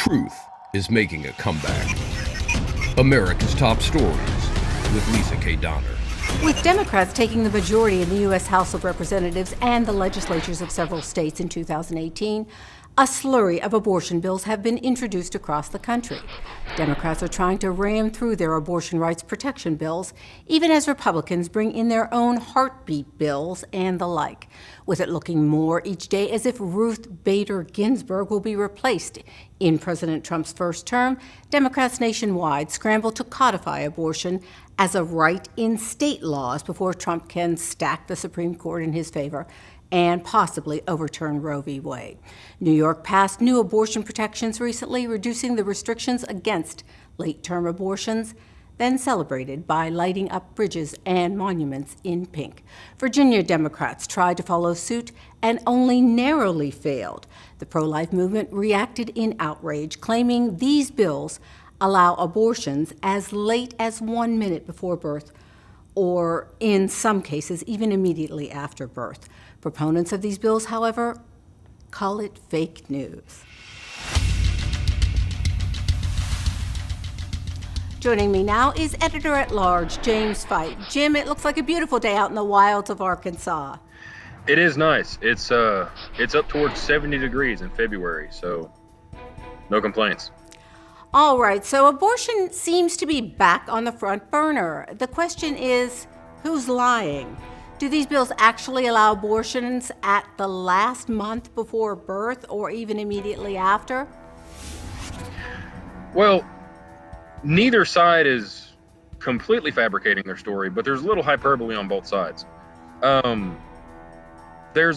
Truth is making a comeback. America's Top Stories with Lisa K. Donner. With Democrats taking the majority in the U.S. House of Representatives and the legislatures of several states in 2018, a slurry of abortion bills have been introduced across the country. Democrats are trying to ram through their abortion rights protection bills, even as Republicans bring in their own heartbeat bills and the like, with it looking more each day as if Ruth Bader Ginsburg will be replaced. In President Trump's first term, Democrats nationwide scramble to codify abortion as a right in state laws before Trump can stack the Supreme Court in his favor and possibly overturn Roe v. Wade. New York passed new abortion protections recently, reducing the restrictions against late-term abortions, then celebrated by lighting up bridges and monuments in pink. Virginia Democrats tried to follow suit and only narrowly failed. The pro-life movement reacted in outrage, claiming these bills allow abortions as late as 1 minute before birth, or in some cases, even immediately after birth. Proponents of these bills, however, call it fake news. Joining me now is Editor-at-Large James Fight. Jim, it looks like a beautiful day out in the wilds of Arkansas. It is nice. It's up towards 70 degrees in February, so no complaints. All right, so abortion seems to be back on the front burner. The question is, who's lying? Do these bills actually allow abortions at the last month before birth or even immediately after? Well, neither side is completely fabricating their story, but there's a little hyperbole on both sides. There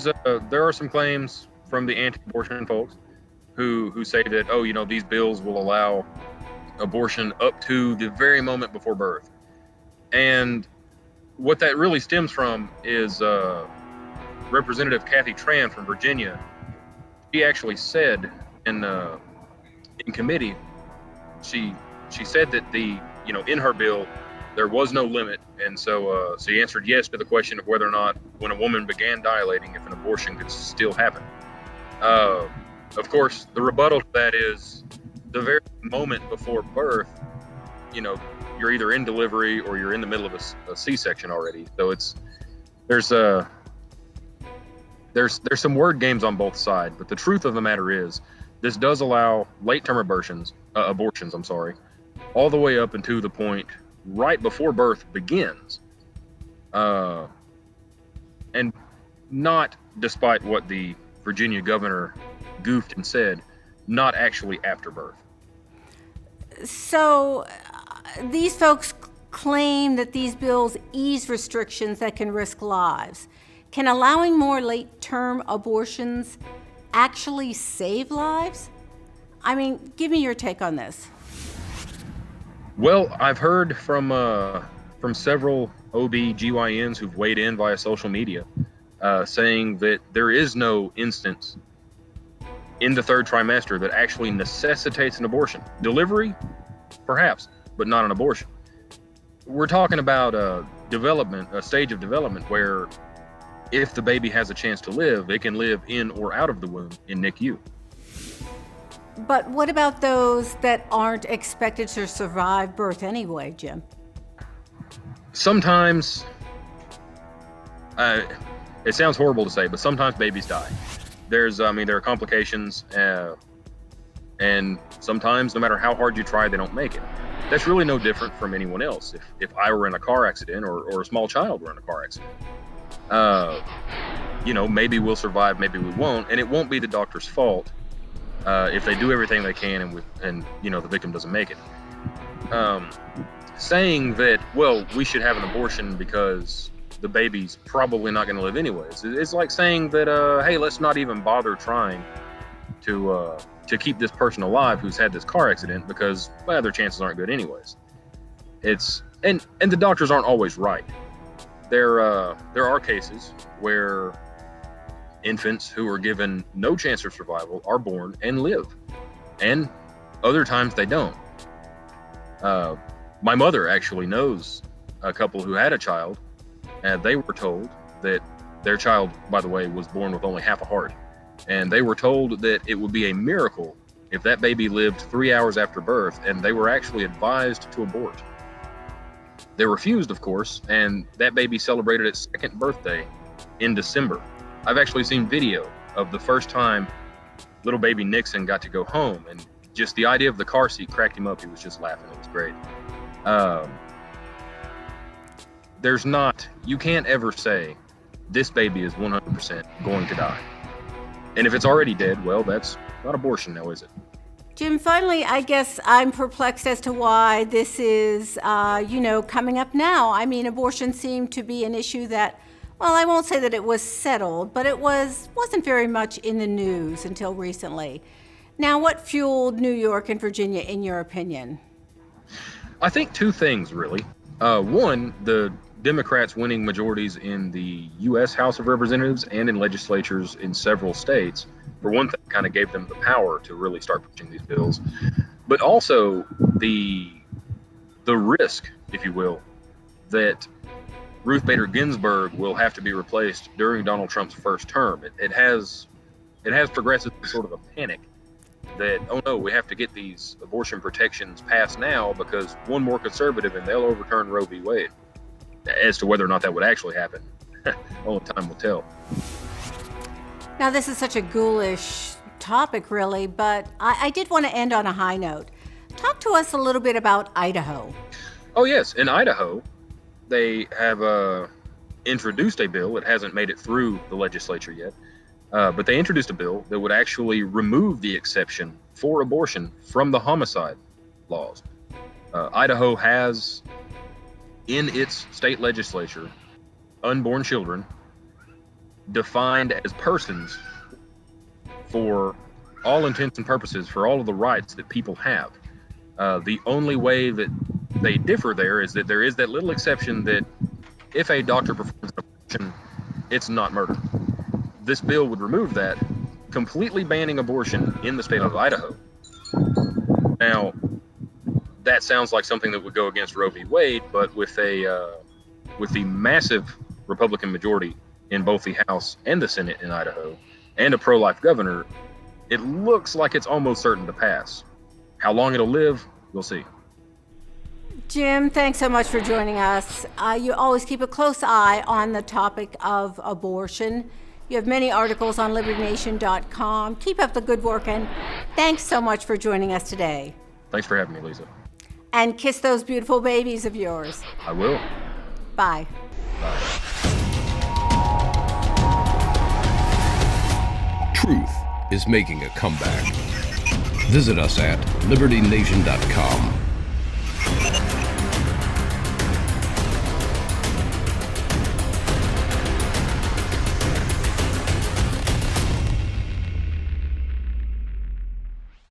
are some claims from the anti-abortion folks who say that, these bills will allow abortion up to the very moment before birth. And what that really stems from is Representative Kathy Tran from Virginia. She actually said in committee, she said that in her bill there was no limit, and so she answered yes to the question of whether or not when a woman began dilating, if an abortion could still happen. Of course, the rebuttal to that is the very moment before birth, you're either in delivery or you're in the middle of a C-section already. So there's some word games on both sides, but the truth of the matter is this does allow late-term abortions, all the way up into the point right before birth begins, and not, despite what the Virginia governor goofed and said, not actually after birth. So these folks claim that these bills ease restrictions that can risk lives. Can allowing more late-term abortions actually save lives? I mean, give me your take on this. Well, I've heard from several OB-GYNs who've weighed in via social media, saying that there is no instance in the third trimester that actually necessitates an abortion. Delivery, perhaps, but not an abortion. We're talking about a stage of development where if the baby has a chance to live, it can live in or out of the womb in NICU. But what about those that aren't expected to survive birth anyway, Jim? Sometimes, it sounds horrible to say, but sometimes babies die. There are complications, and sometimes, no matter how hard you try, they don't make it. That's really no different from anyone else. If I were in a car accident or a small child were in a car accident, maybe we'll survive, maybe we won't, and it won't be the doctor's fault if they do everything they can and the victim doesn't make it. Saying that, well, we should have an abortion because the baby's probably not going to live anyways. It's like saying that, hey, let's not even bother trying to keep this person alive who's had this car accident because, well, their chances aren't good anyways. And the doctors aren't always right. There are cases where infants who are given no chance of survival are born and live, and other times they don't. My mother actually knows a couple who had a child, and they were told that their child, by the way, was born with only half a heart, and they were told that it would be a miracle if that baby lived 3 hours after birth, and they were actually advised to abort. They refused, of course, and that baby celebrated its second birthday in December. I've actually seen video of the first time little baby Nixon got to go home, and just the idea of the car seat cracked him up. He was just laughing. It was great. You can't ever say this baby is 100% going to die. And if it's already dead, well, that's not abortion now, is it? Jim, finally, I guess I'm perplexed as to why this is, coming up now. I mean, abortion seemed to be an issue that, well, I won't say that it was settled, but it wasn't very much in the news until recently. Now, what fueled New York and Virginia, in your opinion? I think two things, really. One, the Democrats winning majorities in the U.S. House of Representatives and in legislatures in several states, for one thing, kind of gave them the power to really start pushing these bills. But also the risk, if you will, that Ruth Bader Ginsburg will have to be replaced during Donald Trump's first term. It has progressed to sort of a panic that, oh no, we have to get these abortion protections passed now because one more conservative and they'll overturn Roe v. Wade. As to whether or not that would actually happen, only time will tell. Now, this is such a ghoulish topic, really, but I did want to end on a high note. Talk to us a little bit about Idaho. Oh yes, in Idaho, they have introduced a bill. It hasn't made it through the legislature yet, but they introduced a bill that would actually remove the exception for abortion from the homicide laws. Idaho has, in its state legislature, unborn children defined as persons for all intents and purposes, for all of the rights that people have. The only way that they differ there is that there is that little exception that if a doctor performs an abortion, it's not murder. This bill would remove that, completely banning abortion in the state of Idaho. Now, that sounds like something that would go against Roe v. Wade, but with the massive Republican majority in both the House and the Senate in Idaho, and a pro-life governor, it looks like it's almost certain to pass. How long it'll live, we'll see. Jim, thanks so much for joining us. You always keep a close eye on the topic of abortion. You have many articles on LibertyNation.com. Keep up the good work, and thanks so much for joining us today. Thanks for having me, Lisa. And kiss those beautiful babies of yours. I will. Bye. Bye. Truth is making a comeback. Visit us at LibertyNation.com.